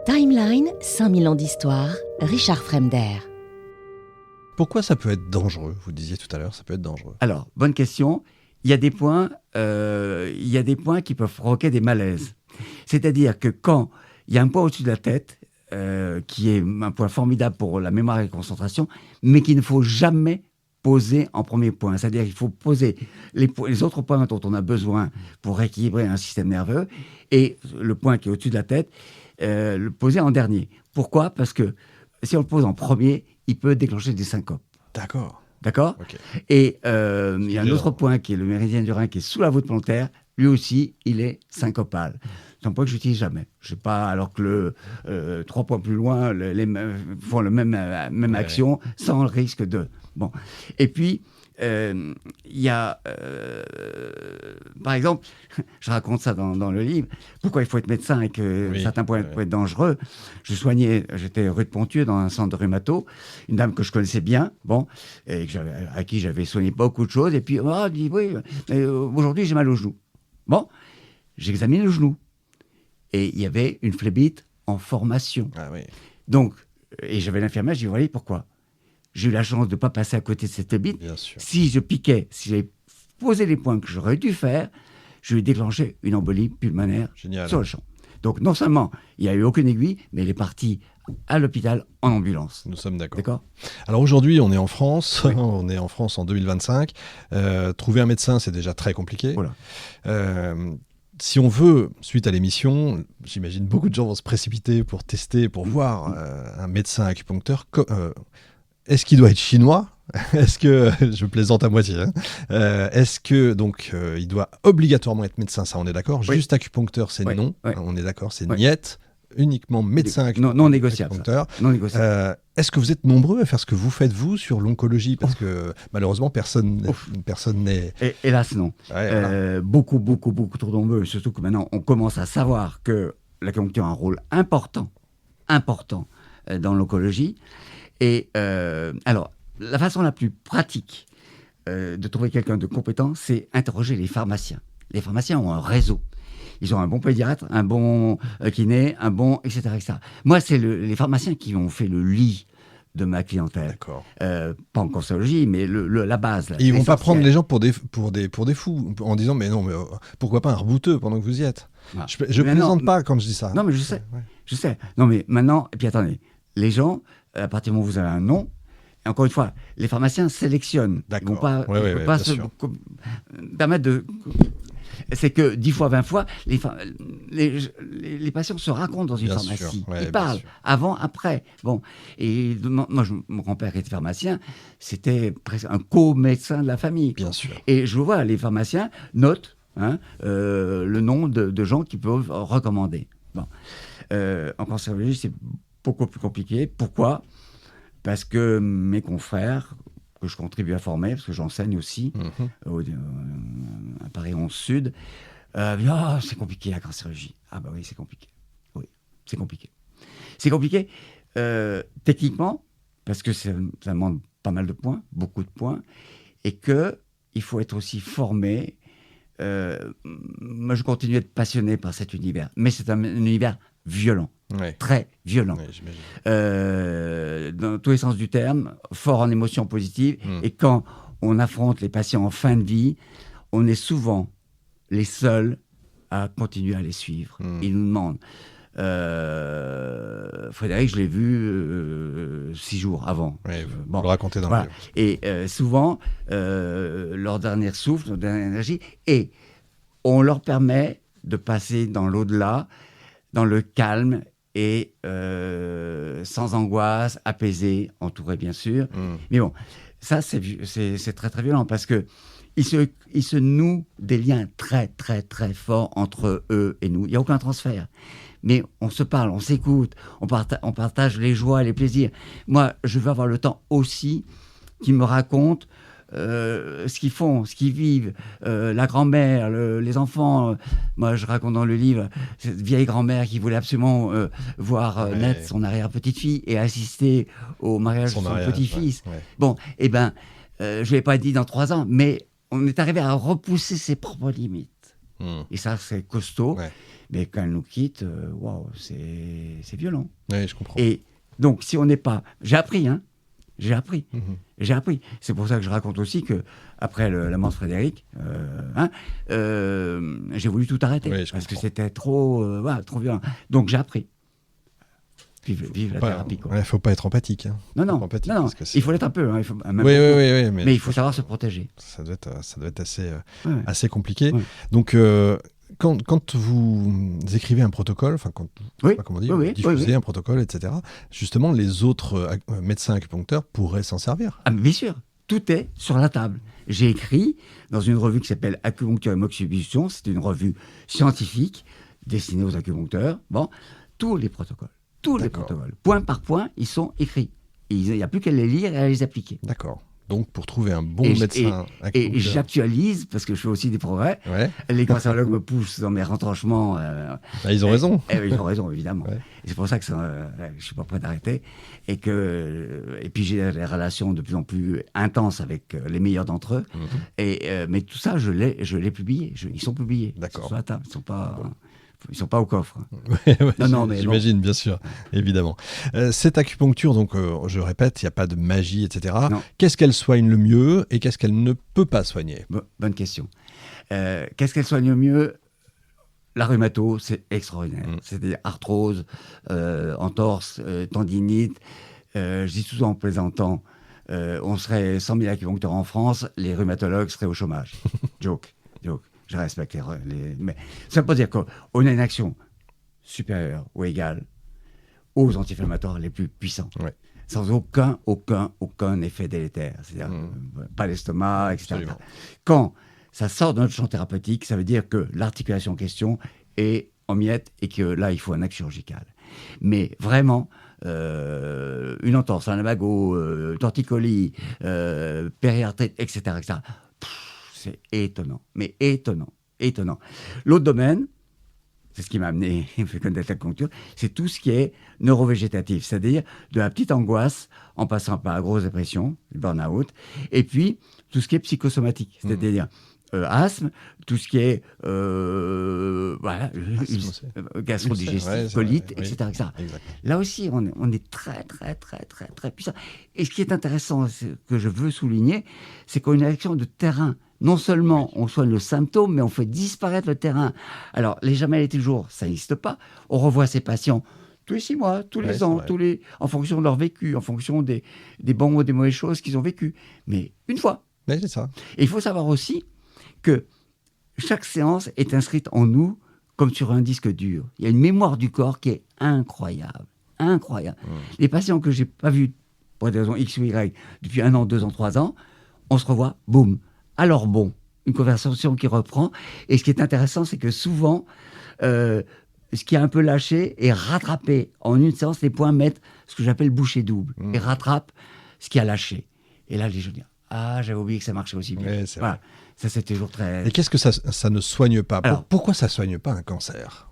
Timeline, 5000 ans d'histoire, Richard Fremder. Pourquoi ça peut être dangereux ? Vous disiez tout à l'heure, ça peut être dangereux. Alors, bonne question. Il y a des points qui peuvent provoquer des malaises. C'est-à-dire que quand il y a un point au-dessus de la tête, qui est un point formidable pour la mémoire et la concentration, mais qu'il ne faut jamais poser en premier point. C'est-à-dire qu'il faut poser les autres points dont on a besoin pour rééquilibrer un système nerveux, et le point qui est au-dessus de la tête, le poser en dernier. Pourquoi ? Parce que si on le pose en premier, il peut déclencher des syncopes. D'accord. D'accord ? Okay. Et il y a un autre point qui est le méridien du rein, qui est sous la voûte plantaire. Lui aussi, il est syncopal. C'est un point que je n'utilise jamais. Je sais pas, alors que 3 points plus loin font la même action sans le risque de... Bon. Et puis, il y a... par exemple, je raconte ça dans le livre, pourquoi il faut être médecin et que certains points peuvent être dangereux. J'étais rue de Ponthieu dans un centre de rhumato, une dame que je connaissais bien, et à qui j'avais soigné beaucoup de choses, et puis elle dit, oui, aujourd'hui j'ai mal au genou. Bon, j'examine le genou. Et il y avait une phlébite en formation. Ah oui. Donc, et j'avais l'infirmière, je lui ai dit, voilà pourquoi. J'ai eu la chance de ne pas passer à côté de cette phlébite. Bien sûr. Si je piquais, si j'avais posé les points que j'aurais dû faire, je lui ai déclenché une embolie pulmonaire sur le champ. Donc, non seulement il n'y a eu aucune aiguille, mais elle est partie à l'hôpital en ambulance. Nous sommes d'accord. D'accord ? Alors aujourd'hui, on est en France. Oui. On est en France en 2025. Trouver un médecin, c'est déjà très compliqué. Voilà. Si on veut, suite à l'émission, j'imagine beaucoup de gens vont se précipiter pour tester, pour voir un médecin acupuncteur. Est-ce qu'il doit être chinois ? Est-ce que, je plaisante à moitié, est-ce que donc il doit obligatoirement être médecin ? Ça, on est d'accord. Oui. Juste acupuncteur, c'est non. Oui. On est d'accord, c'est niet. Uniquement médecin acupuncteur. Non négociable. Non négociable. Est-ce que vous êtes nombreux à faire ce que vous faites, vous, sur l'oncologie ? Parce que malheureusement, personne n'est... Hélas, non. Ouais, voilà. Beaucoup trop nombreux. Surtout que maintenant, on commence à savoir que l'acupuncture a un rôle important dans l'oncologie. Et alors, la façon la plus pratique de trouver quelqu'un de compétent, c'est interroger les pharmaciens. Les pharmaciens ont un réseau. Ils ont un bon pédiatre, un bon kiné, un bon, etc. etc. Moi, c'est les pharmaciens qui ont fait le lit de ma clientèle. D'accord. Pas en cancérologie, mais la base. Là, et ils ne vont pas prendre les gens pour des fous, en disant mais pourquoi pas un rebouteux pendant que vous y êtes. Ah. Je ne plaisante pas quand je dis ça. Non, mais je sais. Non, mais maintenant, et puis attendez, les gens, à partir du moment où vous avez un nom, et encore une fois, les pharmaciens sélectionnent. D'accord. Ils ne vont pas se permettre de... C'est que 10 fois, 20 fois, les patients se racontent dans une pharmacie. Ils parlent avant, après. Bon. Et moi, mon grand-père était pharmacien, c'était presque un co-médecin de la famille. Bien sûr. Et je vois, les pharmaciens notent le nom de gens qui peuvent recommander. Bon. En cancérologie, c'est beaucoup plus compliqué. Pourquoi ? Parce que mes confrères, que je contribue à former, parce que j'enseigne aussi à Paris 11 Sud, c'est compliqué la cancérologie. Ah bah oui, c'est compliqué. Oui, c'est compliqué. C'est compliqué techniquement, parce que ça demande pas mal de points, beaucoup de points, et qu'il faut être aussi formé. Moi, je continue à être passionné par cet univers, mais c'est un univers violent. Ouais. Très violent. Ouais, j'imagine. Dans tous les sens du terme, fort en émotions positives. Et quand on affronte les patients en fin de vie, on est souvent les seuls à continuer à les suivre. Ils nous demandent. Frédéric, je l'ai vu 6 jours avant. Ouais, vous le racontez dans le livre. Et souvent, leur dernier souffle, leur dernière énergie, et on leur permet de passer dans l'au-delà, dans le calme et sans angoisse, apaisé, entouré bien sûr. Mais bon, ça c'est très très violent parce que il se noue des liens très très très forts entre eux et nous. Il n'y a aucun transfert. Mais on se parle, on s'écoute, on partage les joies, les plaisirs. Moi, je veux avoir le temps aussi qu'ils me racontent ce qu'ils font, ce qu'ils vivent, la grand-mère, les enfants. Moi, je raconte dans le livre cette vieille grand-mère qui voulait absolument voir naître son arrière-petite-fille et assister au mariage de son petit-fils. Ouais. Bon, je ne l'ai pas dit dans 3 ans, mais on est arrivé à repousser ses propres limites. Et ça, c'est costaud. Ouais. Mais quand elle nous quitte, waouh, c'est violent. Oui, je comprends. Et donc, si on n'est pas... J'ai appris, hein. J'ai appris. Mhm. J'ai appris. C'est pour ça que je raconte aussi que après la mort de Frédéric, j'ai voulu tout arrêter. Oui, je parce que comprends. c'était trop violent. Donc, j'ai appris. Vive la thérapie, quoi. Il faut pas être empathique. Hein. Non, Faut être empathique, parce que c'est- il faut l'être un peu. Hein, il faut, même Oui, beaucoup. oui, Mais il faut savoir se protéger. ça doit être assez, Ouais. assez compliqué. Ouais. Donc, quand vous écrivez un protocole, enfin, quand je sais Oui. pas comment on dit, Oui, vous oui, diffusez oui, oui. un protocole, etc., justement, les autres médecins acupuncteurs pourraient s'en servir. Ah, mais bien sûr, tout est sur la table. J'ai écrit dans une revue qui s'appelle Acupuncture et Moxibustion. C'est une revue scientifique destinée aux acupuncteurs. Bon, tous les protocoles. D'accord. Point par point, ils sont écrits. Et il n'y a plus qu'à les lire et à les appliquer. D'accord. Donc, pour trouver un bon Et médecin Et acupuncteur... j'actualise, parce que je fais aussi des progrès. Ouais. Les cancérologues me poussent dans mes retranchements. Bah, ils ont raison. Ils ont raison, évidemment. Ouais. Et c'est pour ça que je ne suis pas prêt d'arrêter. Et puis j'ai des relations de plus en plus intenses avec les meilleurs d'entre eux. Mhm. Mais tout ça, je l'ai publié. Ils sont publiés. D'accord. Ils sont sur la table. Ils sont pas au coffre. Ouais, Non, mais j'imagine, bien sûr, évidemment. Cette acupuncture, donc, je répète, il n'y a pas de magie, etc. Non. Qu'est-ce qu'elle soigne le mieux et qu'est-ce qu'elle ne peut pas soigner? Bonne question. Qu'est-ce qu'elle soigne le mieux? La rhumato, c'est extraordinaire. C'est-à-dire arthrose, entorse, tendinite. Je dis souvent en plaisantant, on serait 100 000 acupuncteurs en France, les rhumatologues seraient au chômage. Joke. Je respecte mais ça ne veut pas dire qu'on a une action supérieure ou égale aux anti-inflammatoires les plus puissants. Ouais. Sans aucun effet délétère. C'est-à-dire pas l'estomac, etc. Absolument. Quand ça sort de notre champ thérapeutique, ça veut dire que l'articulation en question est en miettes et que là, il faut un acte chirurgical. Mais vraiment, une entorse, un lumbago, torticolis, périarthrite, etc. C'est étonnant, mais étonnant. L'autre domaine, c'est ce qui m'a amené à faire connaître l'acupuncture, c'est tout ce qui est neurovégétatif, c'est-à-dire de la petite angoisse en passant par la grosse dépression, le burn-out, et puis tout ce qui est psychosomatique, c'est-à-dire asthme, tout ce qui est gastrodigestif, colite, etc. Là aussi, on est très puissant. Et ce qui est intéressant, que je veux souligner, c'est qu'on a une action de terrain. Non seulement on soigne le symptôme, mais on fait disparaître le terrain. Alors, les jamais été le jour, ça n'existe pas. On revoit ces patients tous les 6 mois, tous les ans, en fonction de leur vécu, en fonction des bons ou des mauvaises choses qu'ils ont vécues. Mais une fois. Oui, c'est ça. Et il faut savoir aussi que chaque séance est inscrite en nous comme sur un disque dur. Il y a une mémoire du corps qui est incroyable. Les patients que je n'ai pas vus pour des raisons X ou Y depuis 1 an, 2 ans, 3 ans, on se revoit, boum. Alors bon, une conversation qui reprend. Et ce qui est intéressant, c'est que souvent, ce qui a un peu lâché est rattrapé. En une séance, les points mettent ce que j'appelle bouchée double et rattrapent ce qui a lâché. Et là, les gens disent « Ah, j'avais oublié que ça marchait aussi bien. Ouais, » Voilà. Ça, c'est toujours très... Et qu'est-ce que ça ne soigne pas? Alors, pourquoi ça ne soigne pas un cancer?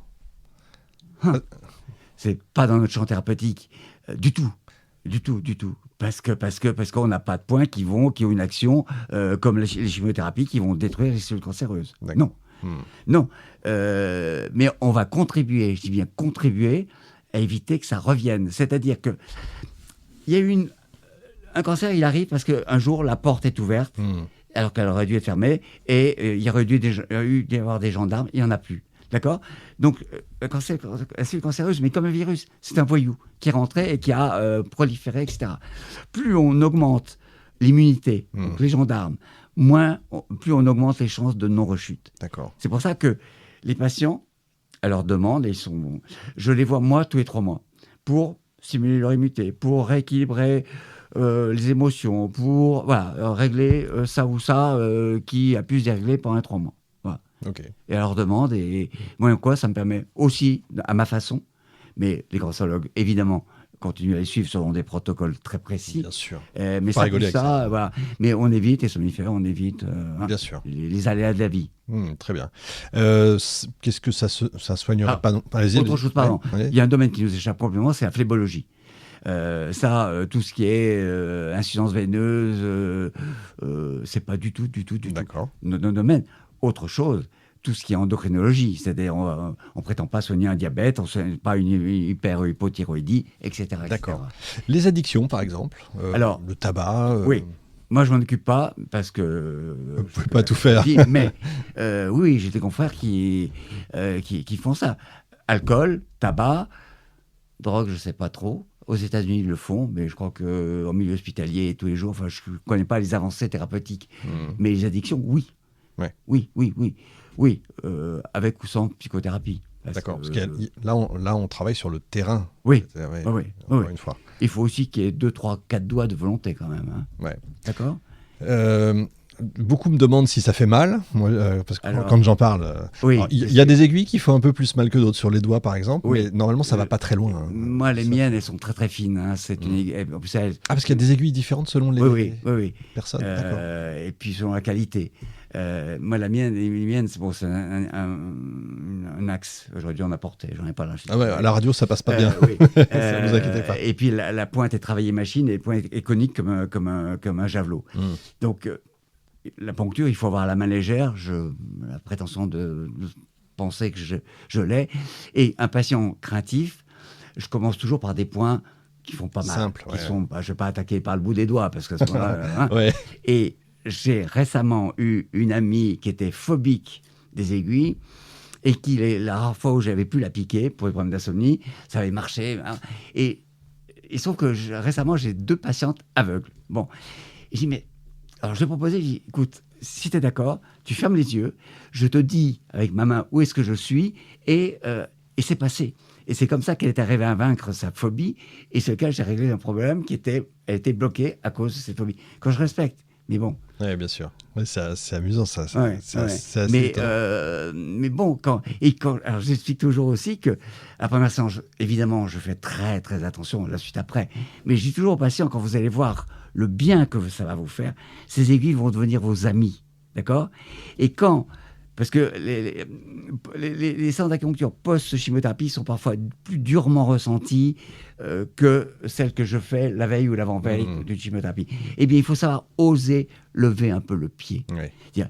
C'est pas dans notre champ thérapeutique du tout. Parce qu'on n'a pas de points qui ont une action comme les chimiothérapies qui vont détruire les cellules cancéreuses. Non. Mais on va contribuer, je dis bien contribuer, à éviter que ça revienne. C'est-à-dire que il y a un cancer, il arrive parce qu'un jour, la porte est ouverte, alors qu'elle aurait dû être fermée, et il y aurait dû y avoir des gendarmes, il n'y en a plus. D'accord? Donc, la cellule cancéreuse, mais comme un virus, c'est un voyou qui est rentré et qui a proliféré, etc. Plus on augmente l'immunité, donc les gendarmes, plus on augmente les chances de non-rechute. D'accord. C'est pour ça que les patients, à leur demande, je les vois moi tous les 3 mois, pour stimuler leur immunité, pour rééquilibrer les émotions, pour régler ça ou ça qui a pu se dérégler pendant 3 mois. Okay. Et à leur demande, et moi, ça me permet aussi, à ma façon, mais les cancérologues, évidemment, continuent à les suivre selon des protocoles très précis. Bien sûr. Mais ça, voilà. Mais on évite les somnifères, on évite bien sûr. Les aléas de la vie. Très bien. Qu'est-ce que ça soignera pas non. Autre chose, pardon. Ouais. Il y a un domaine qui nous échappe complètement, c'est la phlébologie. Tout ce qui est insuffisance veineuse, c'est pas du tout D'accord. notre domaine. Autre chose, tout ce qui est endocrinologie, c'est-à-dire on prétend pas soigner un diabète, on ne soigne pas une hyperhypothyroïdie, etc. D'accord. Les addictions, par exemple, Alors, le tabac. Oui. Moi, je m'en occupe pas parce que vous pouvez pas tout faire. Mais oui, j'ai des confrères qui font ça. Alcool, tabac, drogue, je sais pas trop. Aux États-Unis, ils le font, mais je crois qu'en milieu hospitalier, tous les jours, enfin, je ne connais pas les avancées thérapeutiques. Mais les addictions, oui. Ouais. Oui, avec ou sans psychothérapie. D'accord, parce que là, on travaille sur le terrain. Oui, encore une fois. Il faut aussi qu'il y ait 2, 3, 4 doigts de volonté quand même. Hein. Ouais. D'accord. Beaucoup me demandent si ça fait mal, moi, parce que quand j'en parle, il y a des aiguilles qui font un peu plus mal que d'autres, sur les doigts par exemple, mais normalement ça va pas très loin. Moi, les miennes, elles sont très très fines. Hein. C'est en plus, parce qu'il y a des aiguilles différentes selon les personnes. Et puis selon la qualité. Moi, les miennes, c'est un axe. J'aurais dû en apporter, j'en ai pas là. À la radio, ça passe pas bien. Ça vous inquiétez pas. Et puis la pointe est travaillée machine et la pointe est conique comme un javelot. Donc la poncture, il faut avoir la main légère. La prétention de penser que je l'ai. Et un patient craintif, je commence toujours par des points qui font pas mal. Simple, je ne vais pas attaquer par le bout des doigts parce que à ce moment-là, Et j'ai récemment eu une amie qui était phobique des aiguilles et la rare fois où j'avais pu la piquer pour les problèmes d'insomnie, ça avait marché. Hein, et il se trouve que récemment, j'ai 2 patientes aveugles. Bon, et j'ai dit, mais alors je lui ai proposé, j'ai dit, écoute, si tu es d'accord, tu fermes les yeux, je te dis avec ma main où est-ce que je suis, et c'est passé. Et c'est comme ça qu'elle est arrivée à vaincre sa phobie, et sur lequel j'ai réglé un problème elle était bloquée à cause de cette phobie. Quand je respecte, mais bon. Oui, bien sûr. Ouais, c'est amusant ça. C'est assez mais bon, alors j'explique toujours aussi que la première séance, évidemment, je fais très très attention, la suite après. Mais je dis toujours aux patients, quand vous allez voir le bien que ça va vous faire, ces aiguilles vont devenir vos amis, d'accord ? Et parce que les séances d'acupuncture post-chimiothérapie sont parfois plus durement ressenties que celles que je fais la veille ou l'avant-veille d'une chimiothérapie. Eh bien, il faut savoir oser lever un peu le pied. Dire,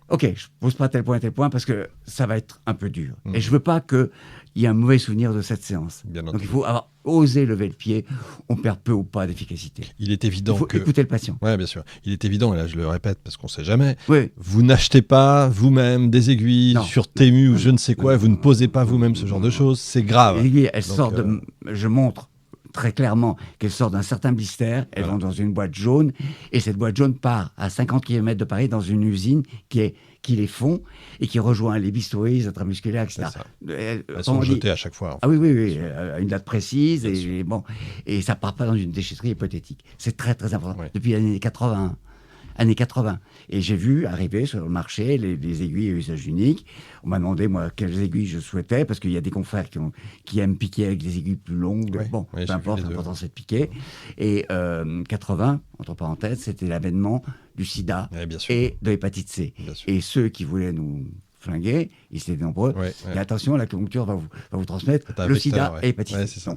OK, je ne pose pas tel point parce que ça va être un peu dur. Et je ne veux pas qu'il y ait un mauvais souvenir de cette séance. Donc, il faut avoir osé lever le pied. On perd peu ou pas d'efficacité. Il est évident il faut écouter le patient. Oui, bien sûr. Il est évident, et là je le répète parce qu'on ne sait jamais, vous n'achetez pas vous-même des aiguilles sur Temu ou je ne sais quoi, vous ne posez pas vous-même ce genre de choses, c'est grave. Les aiguilles, elles sortent je montre très clairement qu'elles sortent d'un certain blister, elles vont dans une boîte jaune, et cette boîte jaune part à 50 km de Paris dans une usine qui les fond et qui rejoint les bistouris, les intramusculaires, etc. Elles sont jetées à chaque fois. Ah oui, à une date précise, et ça part pas dans une déchetterie hypothétique. C'est très très important. Depuis les années 80. Et j'ai vu arriver sur le marché les aiguilles à usage unique. On m'a demandé, moi, quelles aiguilles je souhaitais, parce qu'il y a des confrères qui aiment piquer avec des aiguilles plus longues. Peu importe, l'important c'est de piquer. Et 80, entre parenthèses, c'était l'avènement du sida et de l'hépatite C. Et ceux qui voulaient nous flinguer, ils étaient nombreux. Et attention, l'acupuncture va vous transmettre le sida et l'hépatite C.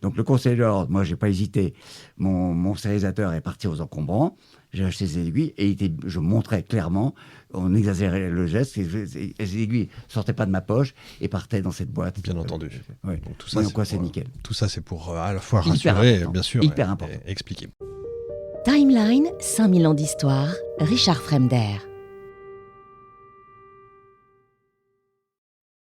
Donc le conseil de l'ordre, moi, j'ai pas hésité. Mon stérilisateur est parti aux encombrants. J'ai acheté ces aiguilles et je montrais clairement, on exagérait le geste, les aiguilles ne sortaient pas de ma poche et partaient dans cette boîte. Bien entendu. Donc tout ça, c'est nickel. Tout ça, c'est pour à la fois rassurer, bien sûr, hyper important. Et expliquer. Timeline, 5000 ans d'histoire, Richard Fremder.